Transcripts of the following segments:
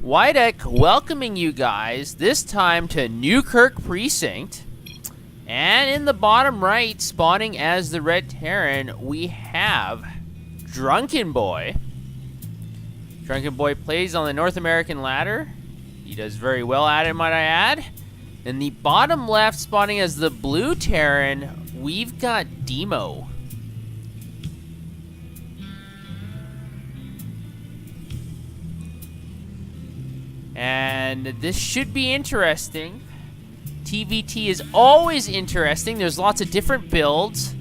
Whitedeck welcoming you guys, this time to Newkirk Precinct. And in the bottom right, spawning as the red Terran, we have Drunkenboi. Drunkenboi plays on the North American ladder. He does very well at it, might I add. In the bottom left, spawning as the blue Terran, we've got Deemo. And this should be interesting. TVT is always interesting. There's lots of different builds.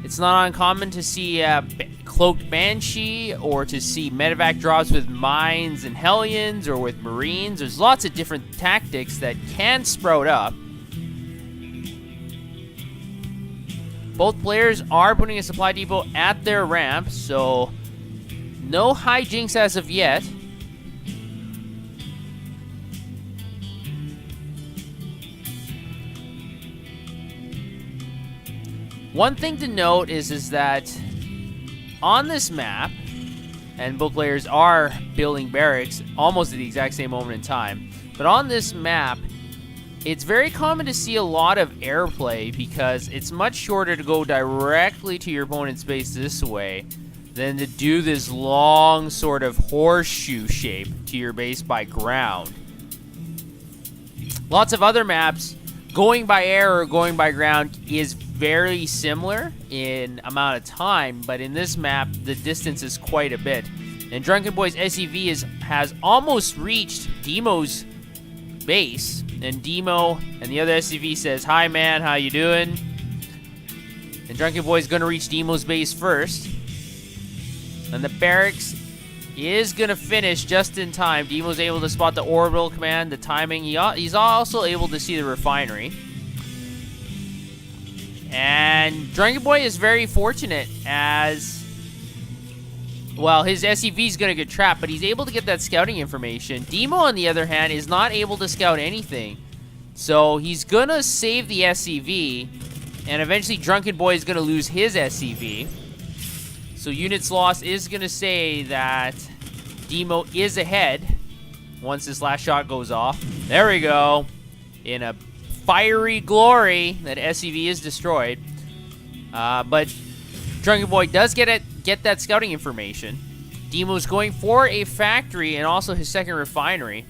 It's not uncommon to see Cloaked Banshee or to see medevac drops with mines and Hellions or with Marines. There's lots of different tactics that can sprout up. Both players are putting a supply depot at their ramp, so no hijinks as of yet. One thing to note is that on this map, and both players are building barracks almost at the exact same moment in time, but on this map, it's very common to see a lot of airplay because it's much shorter to go directly to your opponent's base this way than to do this long sort of horseshoe shape to your base by ground. Lots of other maps, going by air or going by ground is very similar in amount of time, but in this map, the distance is quite a bit. And Drunkenboi's SEV has almost reached Deemo's base, and Deemo and the other SEV says, "Hi man, how you doing?" And Drunkenboi's gonna reach Deemo's base first. And the barracks is gonna finish just in time. Deemo's able to spot the orbital command, the timing. He's also able to see the refinery. And Drunkenboi is very fortunate as, well, his SEV is going to get trapped, but he's able to get that scouting information. Deemo, on the other hand, is not able to scout anything. So he's going to save the SEV, and eventually Drunkenboi is going to lose his SEV. So units lost is going to say that Deemo is ahead once this last shot goes off. There we go. In a fiery glory, that SEV is destroyed. But Drunkenboi does get that scouting information. Deemo's going for a factory and also his second refinery.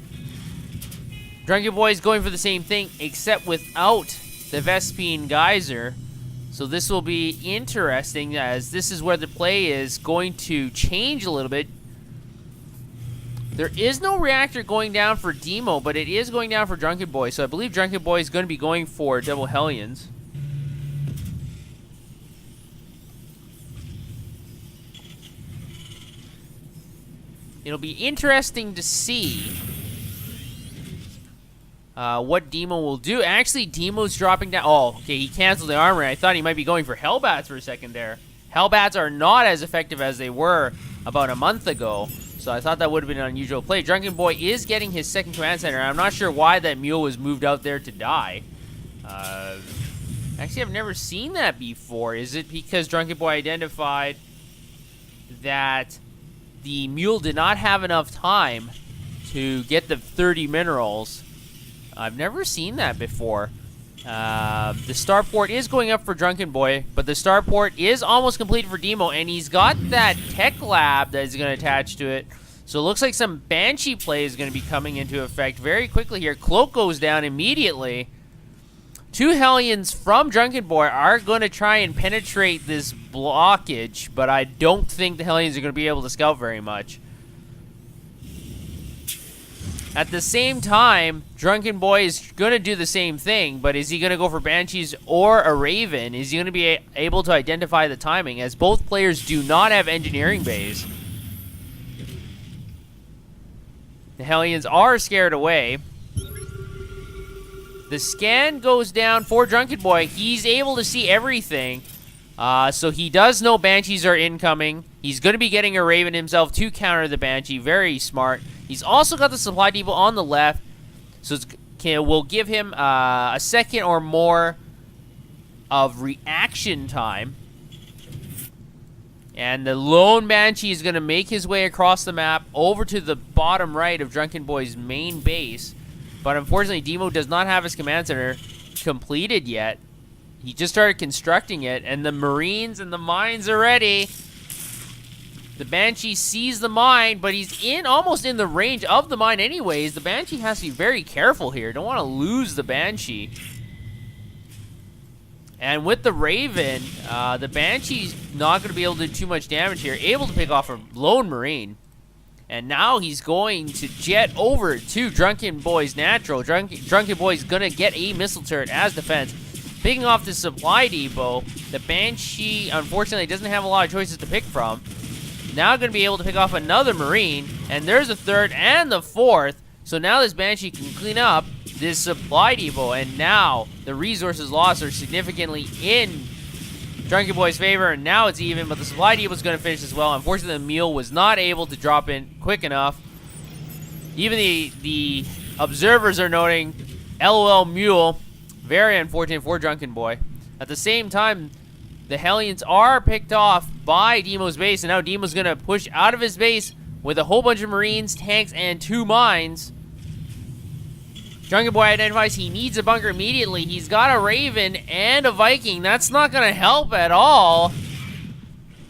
Drunkenboi is going for the same thing, except without the Vespine Geyser. So this will be interesting, as this is where the play is going to change a little bit. There is no reactor going down for Deemo, but it is going down for Drunkenboi. So I believe Drunkenboi is going to be going for double Hellions. It'll be interesting to see what Deemo will do. Actually, Deemo's dropping down. Oh, okay, he canceled the armor. I thought he might be going for Hellbats for a second there. Hellbats are not as effective as they were about a month ago. So I thought that would have been an unusual play. Drunkenboi is getting his second command center. I'm not sure why that mule was moved out there to die. Actually, I've never seen that before. Is it because Drunkenboi identified that the mule did not have enough time to get the 30 minerals? I've never seen that before. The starport is going up for Drunkenboi, but the starport is almost completed for Deemo, and he's got that tech lab that is going to attach to it. So it looks like some Banshee play is going to be coming into effect very quickly here. Cloak goes down immediately. 2 Hellions from Drunkenboi are going to try and penetrate this blockage, but I don't think the Hellions are going to be able to scout very much. At the same time, Drunkenboi is going to do the same thing, but is he going to go for Banshees or a Raven? Is he going to be able to identify the timing, as both players do not have engineering bays? The Hellions are scared away. The scan goes down for Drunkenboi. He's able to see everything, so he does know Banshees are incoming. He's going to be getting a Raven himself to counter the Banshee. Very smart. He's also got the supply depot on the left, so we'll give him a second or more of reaction time. And the lone Banshee is going to make his way across the map over to the bottom right of Drunkenboi's main base. But unfortunately, Deemo does not have his command center completed yet. He just started constructing it, and the Marines and the mines are ready. The Banshee sees the mine, but he's almost in the range of the mine anyways. The Banshee has to be very careful here. Don't want to lose the Banshee. And with the Raven, the Banshee's not going to be able to do too much damage here. Able to pick off a lone Marine. And now he's going to jet over to Drunkenboi's natural. Drunkenboi's going to get a missile turret as defense. Picking off the supply depot. The Banshee, unfortunately, doesn't have a lot of choices to pick from. Now going to be able to pick off another Marine. And there's a third and the fourth. So now this Banshee can clean up this supply depot. And now the resources lost are significantly in Drunkenboi's favor. And now it's even, but the supply depot is going to finish as well. Unfortunately, the mule was not able to drop in quick enough. Even the observers are noting, LOL mule. Very unfortunate for Drunkenboi. At the same time, the Hellions are picked off by Deemo's base, and now Deemo's going to push out of his base with a whole bunch of Marines, tanks, and 2 mines. Drunkenboi identifies he needs a bunker immediately. He's got a Raven and a Viking. That's not going to help at all.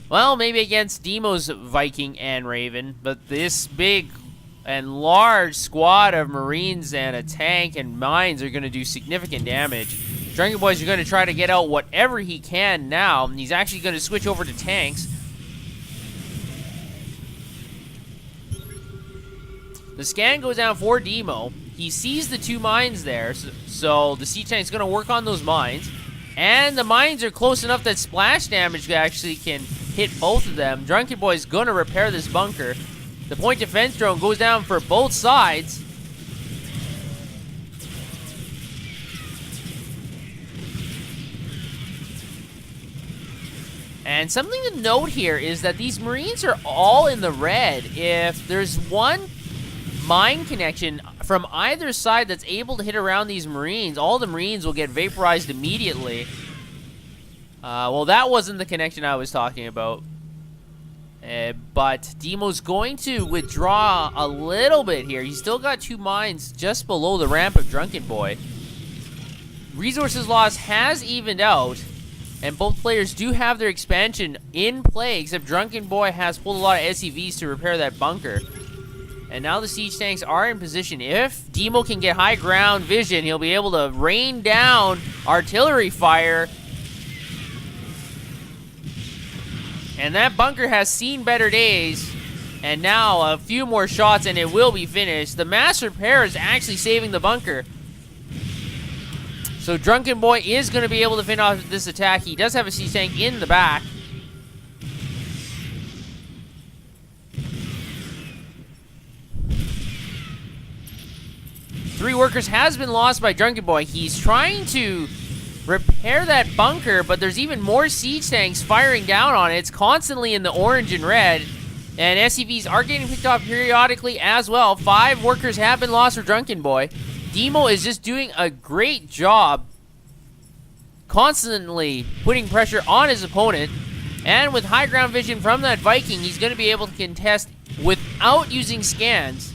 Well, maybe against Deemo's Viking and Raven, but this big and large squad of Marines and a tank and mines are going to do significant damage. Drunkenboi's going to try to get out whatever he can now. He's actually going to switch over to tanks. The scan goes down for Deemo. He sees the 2 mines there, so the siege tank's going to work on those mines. And the mines are close enough that splash damage actually can hit both of them. Drunkenboi's going to repair this bunker. The point defense drone goes down for both sides. And something to note here is that these Marines are all in the red. If there's one mine connection from either side that's able to hit around these Marines, all the Marines will get vaporized immediately. Well, that wasn't the connection I was talking about. But Deemo's going to withdraw a little bit here. He's still got 2 mines just below the ramp of Drunkenboi. Resources loss has evened out, and both players do have their expansion in play, except Drunkenboi has pulled a lot of SCVs to repair that bunker. And now the siege tanks are in position. If Deemo can get high ground vision, he'll be able to rain down artillery fire. And that bunker has seen better days. And now a few more shots and it will be finished. The mass repair is actually saving the bunker. So Drunkenboi is going to be able to finish off this attack. He does have a siege tank in the back. Three workers has been lost by Drunkenboi. He's trying to repair that bunker, but there's even more siege tanks firing down on it. It's constantly in the orange and red, and SCVs are getting picked off periodically as well. 5 workers have been lost for Drunkenboi. Deemo is just doing a great job constantly putting pressure on his opponent, and with high ground vision from that Viking, he's going to be able to contest without using scans.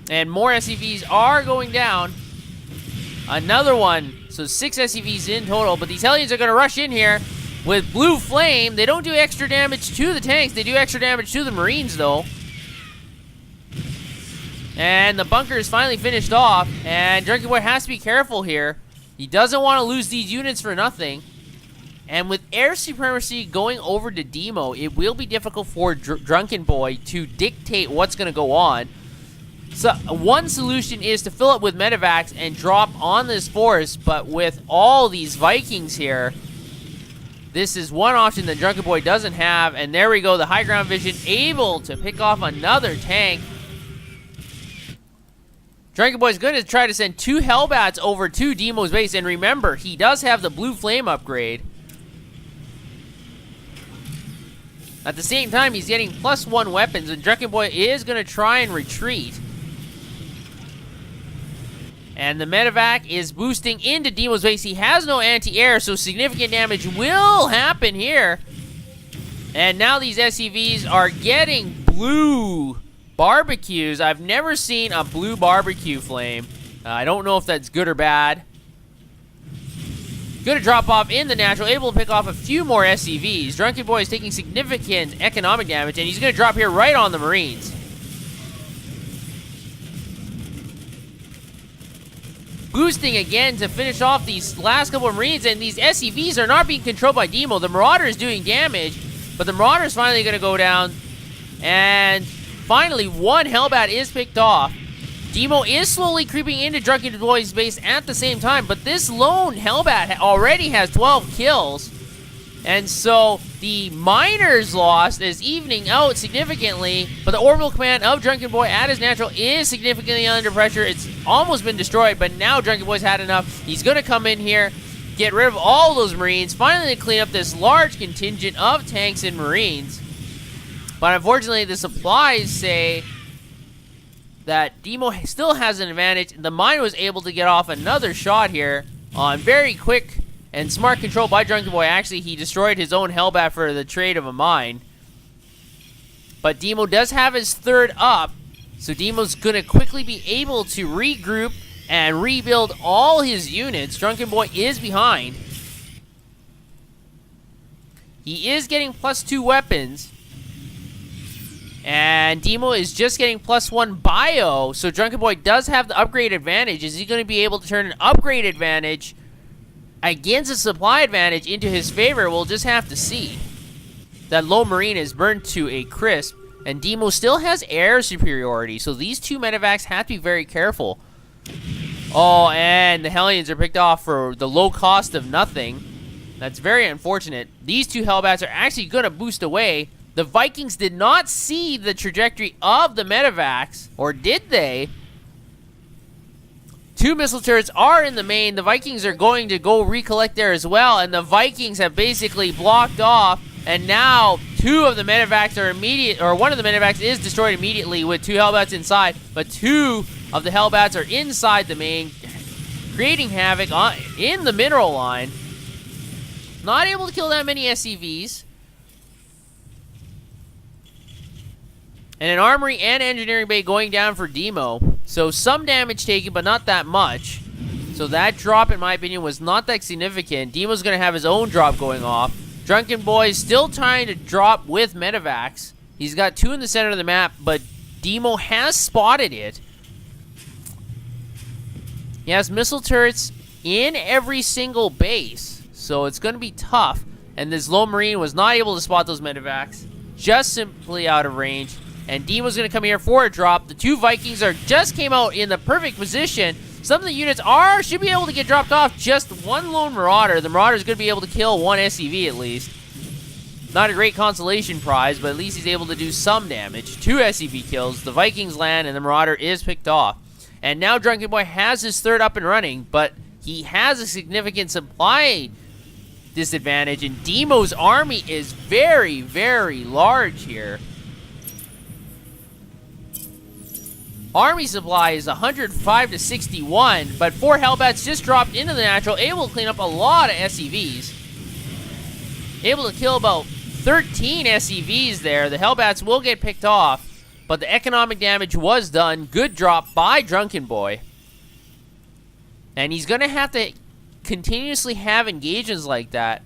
And more SCVs are going down. Another one. So 6 SCVs in total. But these Hellions are going to rush in here with Blue Flame. They don't do extra damage to the tanks. They do extra damage to the Marines, though. And the bunker is finally finished off. And Drunkenboi has to be careful here. He doesn't want to lose these units for nothing. And with air supremacy going over to Deemo, it will be difficult for Drunkenboi to dictate what's going to go on. So one solution is to fill it with medevacs and drop on this force, but with all these Vikings here, this is one option that Drunkenboi doesn't have. And there we go, the high ground vision able to pick off another tank. Drunkenboi is going to try to send 2 Hellbats over to Deemo's base, and remember, he does have the Blue Flame upgrade. At the same time, he's getting +1 weapons, and Drunkenboi is going to try and retreat. And the medevac is boosting into Deemo's base. He has no anti-air, so significant damage will happen here. And now these SCVs are getting blue barbecues. I've never seen a blue barbecue flame. I don't know if that's good or bad. Gonna drop off in the natural, able to pick off a few more SCVs. Drunkenboi is taking significant economic damage, and he's gonna drop here right on the Marines. Boosting again to finish off these last couple of Marines, and these SCVs are not being controlled by Deemo. The Marauder is doing damage, but the Marauder is finally going to go down, and finally one Hellbat is picked off. Deemo is slowly creeping into Drunkenboi's base at the same time, but this lone Hellbat already has 12 kills, and so the Miners lost is evening out significantly, but the orbital command of Drunkenboi at his natural is significantly under pressure. It's almost been destroyed, but now Drunkenboi's had enough. He's going to come in here, get rid of all those Marines, finally clean up this large contingent of tanks and Marines. But unfortunately, the supplies say that Deemo still has an advantage. The Miner was able to get off another shot here on very quick and smart control by Drunkenboi. Actually, he destroyed his own Hellbat for the trade of a mine. But Deemo does have his third up, so Deemo's going to quickly be able to regroup and rebuild all his units. Drunkenboi is behind. He is getting +2 weapons. And Deemo is just getting +1 bio, so Drunkenboi does have the upgrade advantage. Is he going to be able to turn an upgrade advantage against a supply advantage into his favor? We'll just have to see. That low Marine is burnt to a crisp, and Deemo still has air superiority, so these two medevacs have to be very careful. Oh, and the Hellions are picked off for the low cost of nothing. That's very unfortunate. These two Hellbats are actually going to boost away. The Vikings did not see the trajectory of the medevacs, or did they? Two missile turrets are in the main. The Vikings are going to go recollect there as well, and the Vikings have basically blocked off, and now two of the medevacs are immediate, or one of the medevacs is destroyed immediately with two Hellbats inside, but two of the Hellbats are inside the main, creating havoc in the mineral line. Not able to kill that many SCVs. And an armory and engineering bay going down for Deemo. So some damage taken, but not that much. So that drop, in my opinion, was not that significant. Deemo's going to have his own drop going off. Drunkenboi is still trying to drop with medevacs. He's got two in the center of the map, but Deemo has spotted it. He has missile turrets in every single base, so it's going to be tough. And this low Marine was not able to spot those medevacs. Just simply out of range. And Deemo's going to come here for a drop. The two Vikings just came out in the perfect position. Some of the units should be able to get dropped off. Just one lone Marauder. The Marauder is going to be able to kill one SCV at least. Not a great consolation prize, but at least he's able to do some damage. Two SCV kills. The Vikings land, and the Marauder is picked off. And now Drunkenboi has his third up and running, but he has a significant supply disadvantage, and Deemo's army is very, very large here. Army supply is 105 to 61, but 4 Hellbats just dropped into the natural, able to clean up a lot of SCVs. Able to kill about 13 SCVs there. The Hellbats will get picked off, but the economic damage was done. Good drop by Drunkenboi. And he's going to have to continuously have engagements like that,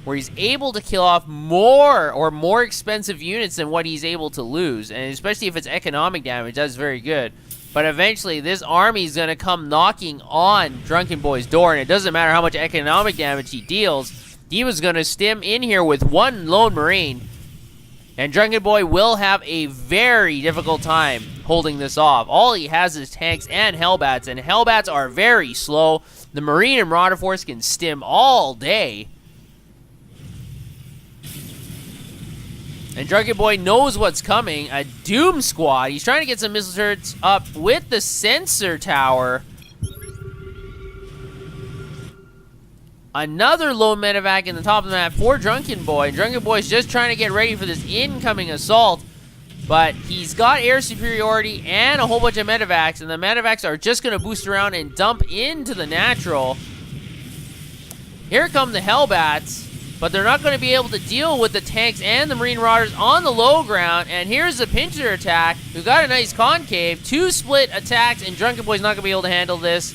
where he's able to kill off more expensive units than what he's able to lose. And especially if it's economic damage, that's very good. But eventually, this army is going to come knocking on Drunkenboi's door, and it doesn't matter how much economic damage he deals. Deemo's going to stim in here with one lone Marine, and Drunkenboi will have a very difficult time holding this off. All he has is tanks and Hellbats, and Hellbats are very slow. The Marine and Marauder Force can stim all day. And Drunkenboi knows what's coming. A Doom Squad. He's trying to get some missile turrets up with the sensor tower. Another low medevac in the top of the map for Drunkenboi. Drunkenboi's just trying to get ready for this incoming assault. But he's got air superiority and a whole bunch of medevacs. And the medevacs are just going to boost around and dump into the natural. Here come the Hellbats. but they're not going to be able to deal with the tanks and the Marine Marauders on the low ground. And here's the pincer attack, who got a nice concave. 2 split attacks, and Drunkenboi's not going to be able to handle this.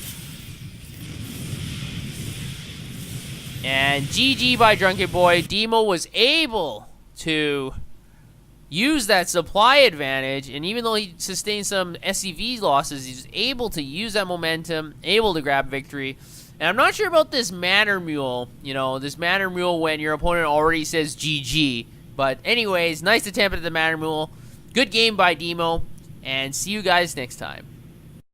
And GG by Drunkenboi. Deemo was able to use that supply advantage, and even though he sustained some SCV losses, he was able to use that momentum, able to grab victory. And I'm not sure about this Manor Mule, you know, this Manor Mule when your opponent already says GG. But anyways, nice attempt at the Manor Mule. Good game by Deemo, and see you guys next time.